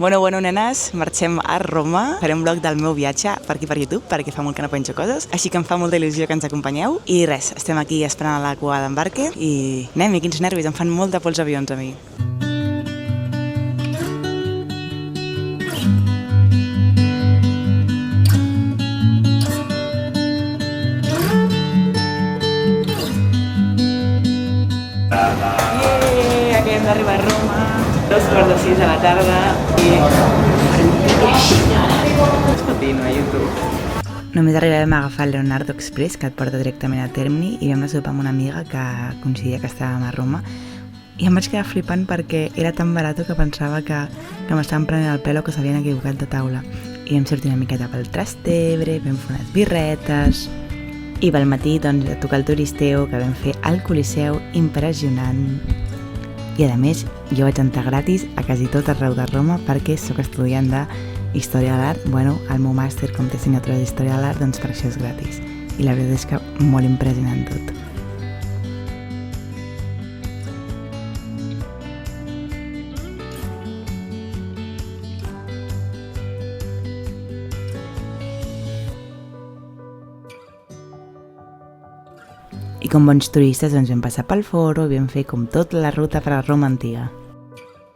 Bueno, nenes, marxem a Roma. Faré un blog del meu viatge per aquí per YouTube, perquè fa molt que no penjo coses, així que em fa molta il·lusió que ens acompanyeu. I res, estem aquí esperant a la cua d'embarque i anem, i quins nervis, em fan molta por els avions a mi. Acabem d'arribar a Roma, 2:45 de la tarda i... Es pot dir, no, a YouTube. Només arribàvem a agafar el Leonardo Express, que et porta directament a Termini, i vam anar a sopar amb una amiga que coincidia que estàvem a Roma, i em vaig quedar flipant perquè era tan barat que pensava que m'estaven prenent el pèl o que s'havien equivocat de taula. I vam sortir una miqueta pel Trastevere, vam fer unes birretes... I pel matí, doncs, a tocar el Turisteo, que vam fer al Coliseu, impressionant. I a més, jo vaig entrar gratis a quasi tot arreu de Roma perquè sóc estudiant de Història de l'Art. Bueno, el meu màster, com té assignatura d'Història de l'Art, doncs per això és gratis. I la veritat és que molt impressionant tot. I com bons turistes ens vam passar pel Foro i vam fer com tota la ruta per a Roma antiga.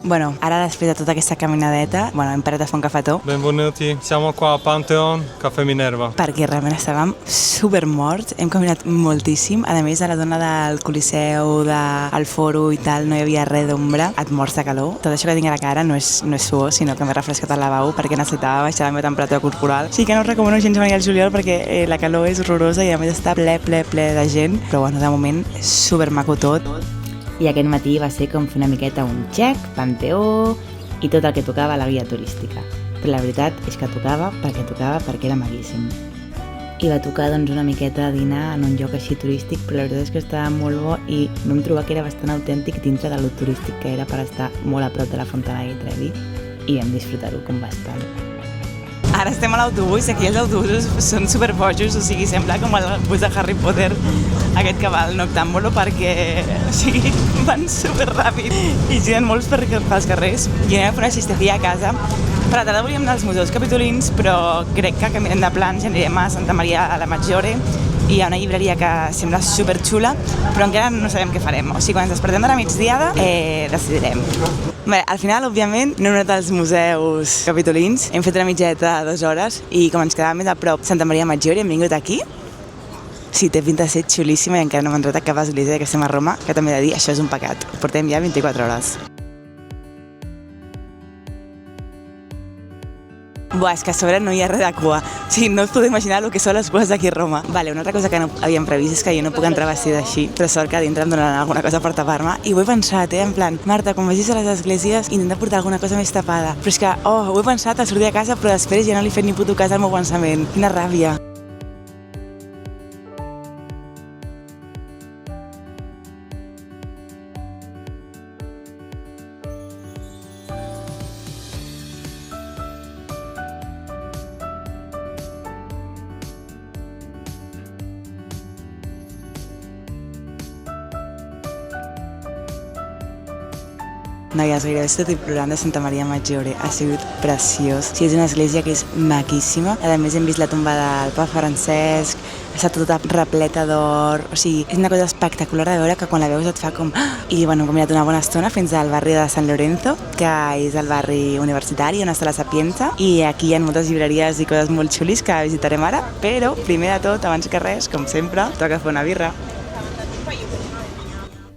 Bueno, ara després de tota aquesta caminadeta, hem parat a fer un cafetó. Benvenuti, siamo qua a Pantheon, Caffè Minerva. Perquè realment estàvem super morts, hem caminat moltíssim. A més, a la zona del Coliseu, del Foro i tal, no hi havia res d'ombra, et mors de calor. Tot això que tinc a la cara no és suor, sinó que m'he refrescat al lavabo perquè necessitava baixar la meva temperatura corporal. Sí que no us recomano gens venir al juliol perquè la calor és horrorosa i a més està ple de gent, però de moment és super maco tot. I aquest matí va ser com fer una miqueta un check, Panteó i tot el que tocava a la guia turística. Però la veritat és que tocava perquè era maquíssim. I va tocar doncs una miqueta dinar en un lloc així turístic, però la veritat és que estava molt bo i vam trobar que era bastant autèntic dintre de lo turístic que era per estar molt a prop de la Fontana di Trevi i vam disfrutar-ho com bastant. Ara estem a l'autobús, aquí els autobusos són superbojos, o sigui, sembla com el bus de Harry Potter, aquest que va al Noctàmbolo, perquè van superràpid i giren molts pels carrers. I anem a fer una siesteria a casa. Per la tarda volíem anar als museus capitolins, però crec que canviarem de plans i anirem a Santa Maria a la Maggiore. I hi ha una llibreria que sembla superxula, però encara no sabem què farem. O sigui, quan ens despertem de la migdiada, decidirem. Bé, al final, òbviament, no hem anat als museus capitolins, hem fet una mitjeta de 2 hores i com ens quedava més a prop Santa Maria Maggiore hem vingut aquí. Sí, té pinta de ser xulíssima i encara no hem entrat a cap església que estem a Roma, que també he de dir, això és un pecat. Portem ja 24 hores. Buah, és que a sobre no hi ha res de cua. O sigui, no us podeu imaginar el que són les cues d'aquí a Roma. Vale, una altra cosa que no havíem previst és que jo no puc entrar vestida així, però sort que a dintre em donaran alguna cosa per tapar-me. I ho he pensat, en plan, Marta, quan vagis a les esglésies, intenta portar alguna cosa més tapada. Però és que, ho he pensat al sortir de casa, però després ja no li he fet ni puto cas al meu pensament. Quina ràbia. Noies, gairebé estic plorant de Santa Maria Maggiore, ha sigut preciós. Sí, és una església que és maquíssima. A més, hem vist la tomba del Papa Francesc, està tota repleta d'or, o sigui, és una cosa espectacular de veure que quan la veus et fa com... I bueno, hem caminat una bona estona fins al barri de San Lorenzo, que és el barri universitari on està la Sapienza, i aquí hi ha moltes llibreries i coses molt xulis que visitarem ara, però primer de tot, abans que res, com sempre, toca fer una birra.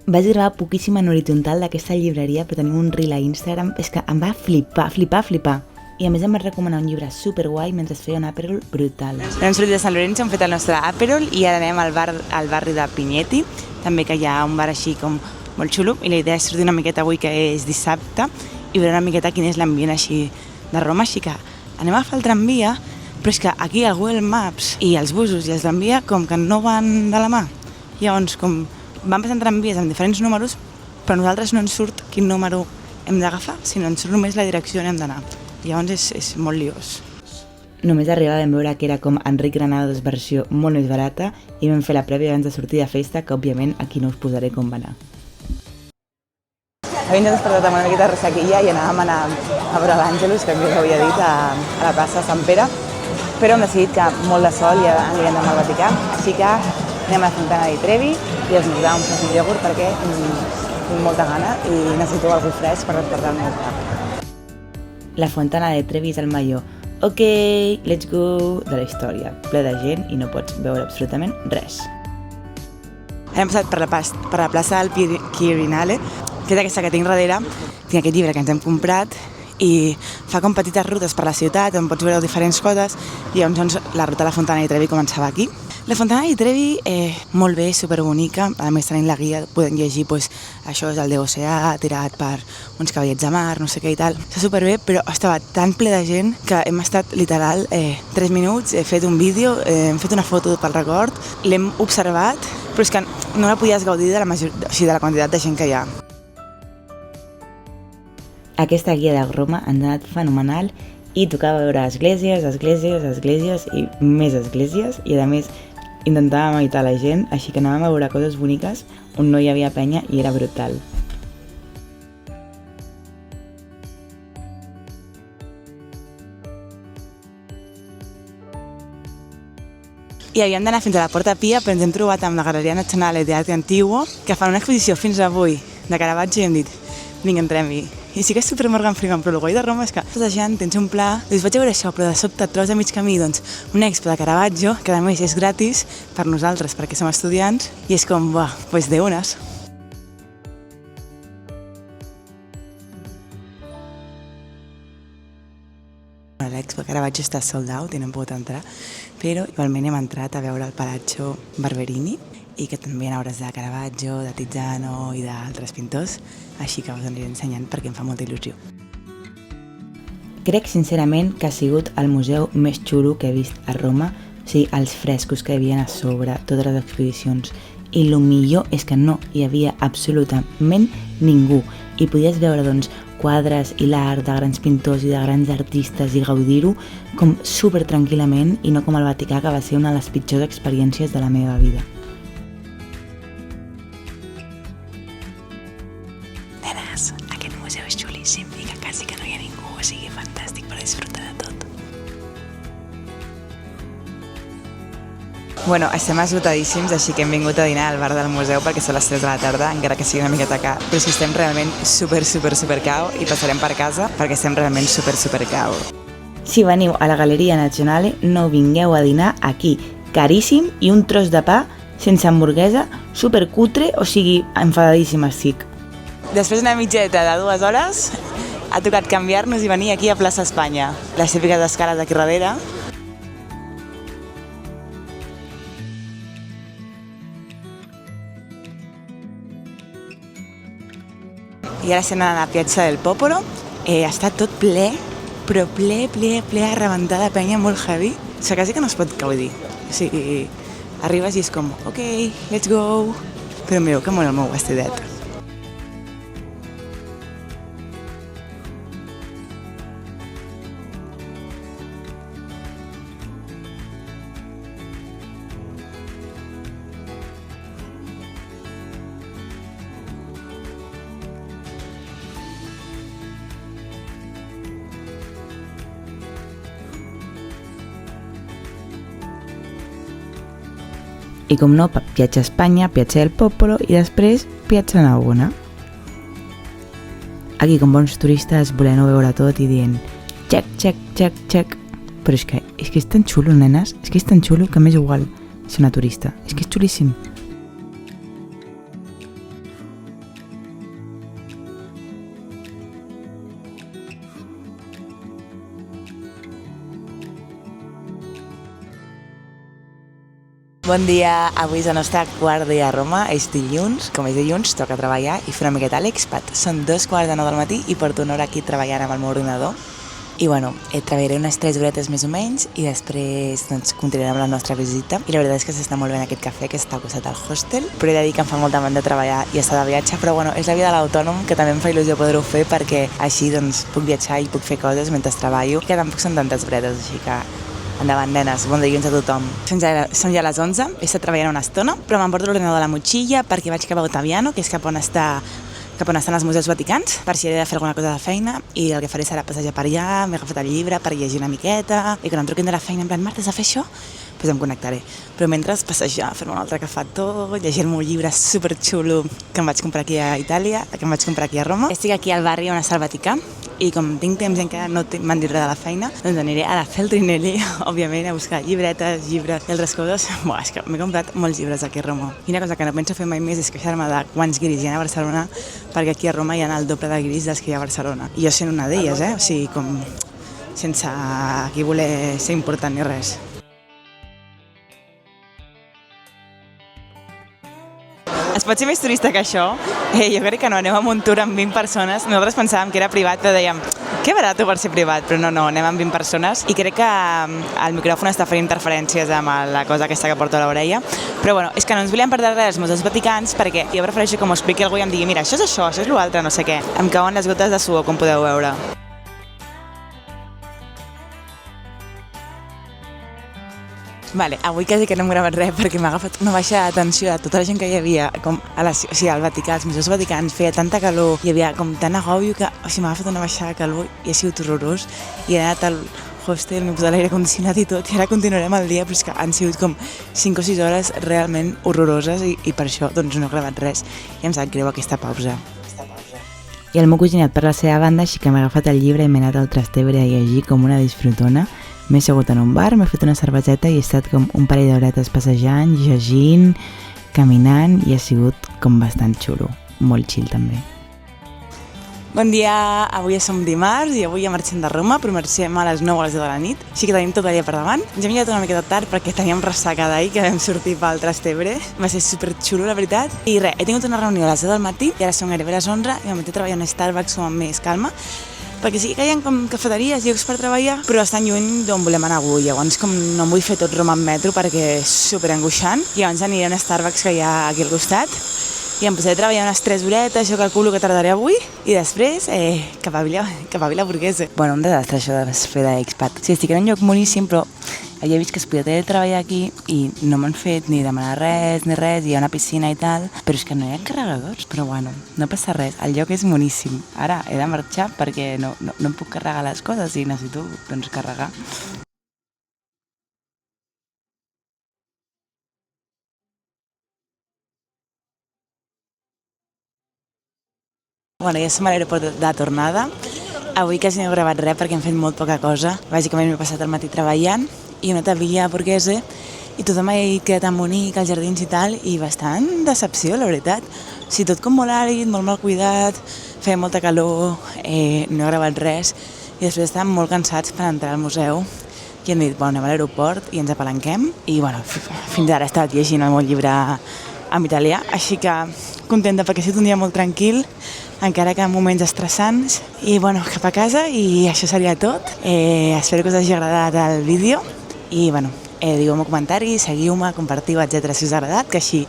Vaig gravar poquíssim en horitzontal d'aquesta llibreria, però tenim un reel a Instagram, és que em va flipar. I a més em va recomanar un llibre superguai mentre feia un Aperol brutal. Hem sortit de San Lorenzo, hem fet el nostre Aperol i ara anem al barri de Pigneti, també que hi ha un bar així com molt xulo, i la idea és sortir una miqueta avui que és dissabte i veure una miqueta quin és l'ambient així de Roma, així que anem a agafar el tramvia, però és que aquí el Google Maps i els busos i els tramvia com que no van de la mà. Llavors, com van passant tramvies amb diferents números, però a nosaltres no ens surt quin número hem d'agafar, sinó ens surt només la direcció on hem d'anar. Llavors és molt liós. Només arribar vam veure que era com Enric Granados versió molt més barata i vam fer la prèvia abans de sortir de festa, que òbviament aquí no us posaré com va anar. Havíem despertat amb una miqueta de ressaquilla i anàvem a veure l'Àngelus, que ens havia dit, a la plaça Sant Pere, però hem decidit que molt de sol i anirem demà al Vaticà, així que anem a la Fontana di Trevi i esmorzar un fes de iogurt perquè tinc molta gana i necessito algú fresc per despertar el meu cap. La Fontana di Trevi és el major "Ok, let's go" de la història, ple de gent i no pots veure absolutament res. Hem passat per la plaça del Quirinale, que és aquesta que tinc darrere. Tinc aquest llibre que ens hem comprat i fa com petites rutes per la ciutat on pots veure diferents coses i llavors la ruta de la Fontana di Trevi començava aquí. La Fontana di Trevi, molt bé, superbonica, a més tenint la guia podem llegir això és el Déu Oceà, tirat per uns cavallets de mar, no sé què i tal. Està superbé, però estava tan ple de gent que hem estat literal 3 minuts, he fet un vídeo, hem fet una foto pel record, l'hem observat, però és que no la podies gaudir de la quantitat de gent que hi ha. Aquesta guia de Roma ens ha anat fenomenal i tocava veure esglésies i més esglésies i a més intentàvem evitar la gent, així que anàvem a veure coses boniques on no hi havia penya i era brutal. I havíem d'anar fins a la Porta Pia, però ens hem trobat amb la Galleria Nazionale di Arte Antiguo, que fan una exposició fins avui de Caravaggio i hem dit, vinga, entrem-hi. I sí que és super Morgan Freeman, però el guai de Roma és que passejant, tens un pla, doncs vaig a veure això, però de sobte et trobes a mig camí una expo de Caravaggio, que a més és gratis per nosaltres, perquè som estudiants, i és com, buah, doncs de unes. L'expo de Caravaggio està sold out i no hem pogut entrar, però igualment hem entrat a veure el Palazzo Barberini i que també hi ha obres de Caravaggio, de Tiziano i d'altres pintors, així que us aniré ensenyant perquè em fa molta il·lusió. Crec sincerament que ha sigut el museu més xulo que he vist a Roma, o sigui, els frescos que hi havia a sobre, totes les exposicions, i el millor és que no hi havia absolutament ningú i podies veure quadres i l'art de grans pintors i de grans artistes i gaudir-ho com super tranquil·lament i no com al Vaticà, que va ser una de les pitjors experiències de la meva vida. Nenes, aquest museu és xulíssim i que quasi que no hi ha ningú, o sigui, fantàstic per disfrutar de tot. Bueno, estem esgotadíssims, així que hem vingut a dinar al bar del museu perquè són les 3 de la tarda, encara que sigui una miqueta car, però és que estem realment super cao i passarem per casa perquè estem realment super cao. Si veniu a la Galleria Nazionale, no vingueu a dinar aquí, caríssim i un tros de pa sense hamburguesa, super cutre, o sigui, enfadadíssima estic. Després d'una mitjeta de 2 hores, ha tocat canviar-nos i venir aquí a Plaça Espanya. Les típiques escales d'aquí darrere. I ara estem anant a la Piazza del Popolo. Està tot ple, però ple a rebentar de penya, molt heavy. O sigui, quasi que no es pot gaudir. O sigui, arribes i és com, ok, let's go. Però mireu que molt el meu vestidet. I com no, Piazza Espanya, Piazza del Popolo i després Piazza Navona. Aquí, com bons turistes, volent veure tot i dient check. Però és que és tan xulo, nenes, és que és tan xulo que m'és igual ser una turista. És que és xulíssim. Bon dia, avui és el nostre quart dia a Roma, és dilluns, com és dilluns, toca treballar i fer una miqueta a l'expat. Són 2:15 del matí i porto una hora aquí treballant amb el meu ordinador. I bueno, treballaré unes 3 horetes més o menys i després continuarem amb la nostra visita. I la veritat és que s'està molt bé en aquest cafè que està al costat del hostel, però he de dir que em fa molta mandra de treballar i estar de viatge, però bueno, és la vida de l'autònom que també em fa il·lusió poder-ho fer perquè així puc viatjar i puc fer coses mentre treballo, que tampoc són tantes bredes, així que endavant, nenes, bon dilluns a tothom. Són ja les 11, he estat treballant una estona, però m'emporto l'ordinador de la motxilla perquè vaig cap a Ottaviano, que és cap on està cap on estan els museus vaticans, per si he de fer alguna cosa de feina, i el que faré serà passejar per allà, m'he agafat el llibre per llegir una miqueta, i quan em truquin de la feina en plan, Marta, has de fer això? Doncs em connectaré. Però mentre passejar, fer-me un altre cafetó, llegir-me un llibre superxulo que em vaig comprar aquí a Itàlia, que em vaig comprar aquí a Roma. Estic aquí al barri on està el Vaticà, i com tinc temps i encara no m'han dit res de la feina, doncs aniré a la Feltrinelli, òbviament, a buscar llibretes, llibres i altres coses. Buah, és que m'he comprat molts llibres aquí a Roma. I una cosa que no penso fer mai més és queixar-me de quants guiris hi ha a Barcelona, perquè aquí a Roma hi ha el doble de guiris dels que hi ha a Barcelona. I jo sent una d'elles, o sigui, com sense aquí voler ser important ni res. Es pot ser més turista que això? Jo crec que no, anem amb un tour amb 20 persones. Nosaltres pensàvem que era privat, però dèiem, que barat per ser privat, però no, anem amb 20 persones. I crec que el micròfon està fent interferències amb la cosa aquesta que porto a l'orella. Però bueno, és que no ens volíem perdre res dels museus vaticans, perquè jo prefereixo que m'ho expliqui algú i em digui, mira, això és l'altre, no sé què. Em cauen les gotes de suor, com podeu veure. Vale, avui quasi que no hem gravat res perquè m'ha agafat una baixa d'atenció de tota la gent que hi havia com al Vaticà, als museus vaticans, feia tanta calor, hi havia com tant agòbio que m'ha agafat una baixa de calor i ha sigut horrorós. I he anat al hostel, m'he posat l'aire condicionat i tot, i ara continuarem el dia, però és que han sigut com 5 o 6 hores realment horroroses i per això doncs no he gravat res i em sap greu aquesta pausa. I el meu cusinat per la seva banda, així que m'he agafat el llibre i m'he anat al Trastevere a llegir com una disfrutona. M'he assegut en un bar, m'he fet una cerveseta i he estat com un parell d'horetes passejant, llegint, caminant i ha sigut com bastant xulo, molt chill també. Bon dia, avui som dimarts i avui ja marxem de Roma, però marxem a les 9 o a les 10 de la nit, així que tenim tot el dia per davant. Ens hem llevat una miqueta tard perquè teníem ressaca d'ahir que vam sortir pel Trastevere, va ser superxulo la veritat. I res, he tingut una reunió a les 10 del matí i ara són gairebé les 11 i m'he treballat a Starbucks amb més calma, perquè sí que hi ha com cafeteries, llocs per treballar, però estan lluny d'on volem anar avui. Llavors com no em vull fer tot Roma en metro perquè és superangoixant. I llavors aniré a un Starbucks que hi ha aquí al costat i em posaré a treballar unes 3 horetes, jo calculo que tardaré avui, i després cap a Vila Burguesa. Bueno, un desastre això de fer d'expat. Sí, estic en un lloc boníssim, però havia vist que es podia treballar aquí i no m'han fet ni demanar res, hi ha una piscina i tal, però és que no hi ha carregadors, però bueno, no passa res, el lloc és boníssim. Ara he de marxar perquè no em puc carregar les coses i necessito doncs carregar. Bueno, ja som a l'aeroport de tornada. Avui quasi no he gravat res perquè hem fet molt poca cosa. Bàsicament m'he passat el matí treballant i una Vila Burguesa i tothom ha quedat tan bonic, als jardins i tal, i bastant decepció, la veritat. O sigui, tot com molt àrid, molt mal cuidat, feia molta calor, no he gravat res i després estàvem molt cansats per entrar al museu i hem dit, bueno, anem a l'aeroport i ens apalanquem i bueno, fins ara he estat llegint el meu llibre en italià, així que contenta perquè ha sigut un dia molt tranquil, encara que en moments estressants, i bueno, cap a casa i això seria tot. Espero que us hagi agradat el vídeo i bueno, digueu-me comentaris, seguiu-me, compartiu, etc. si us ha agradat, que així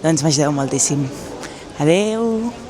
doncs m'ajudeu moltíssim. Adeu!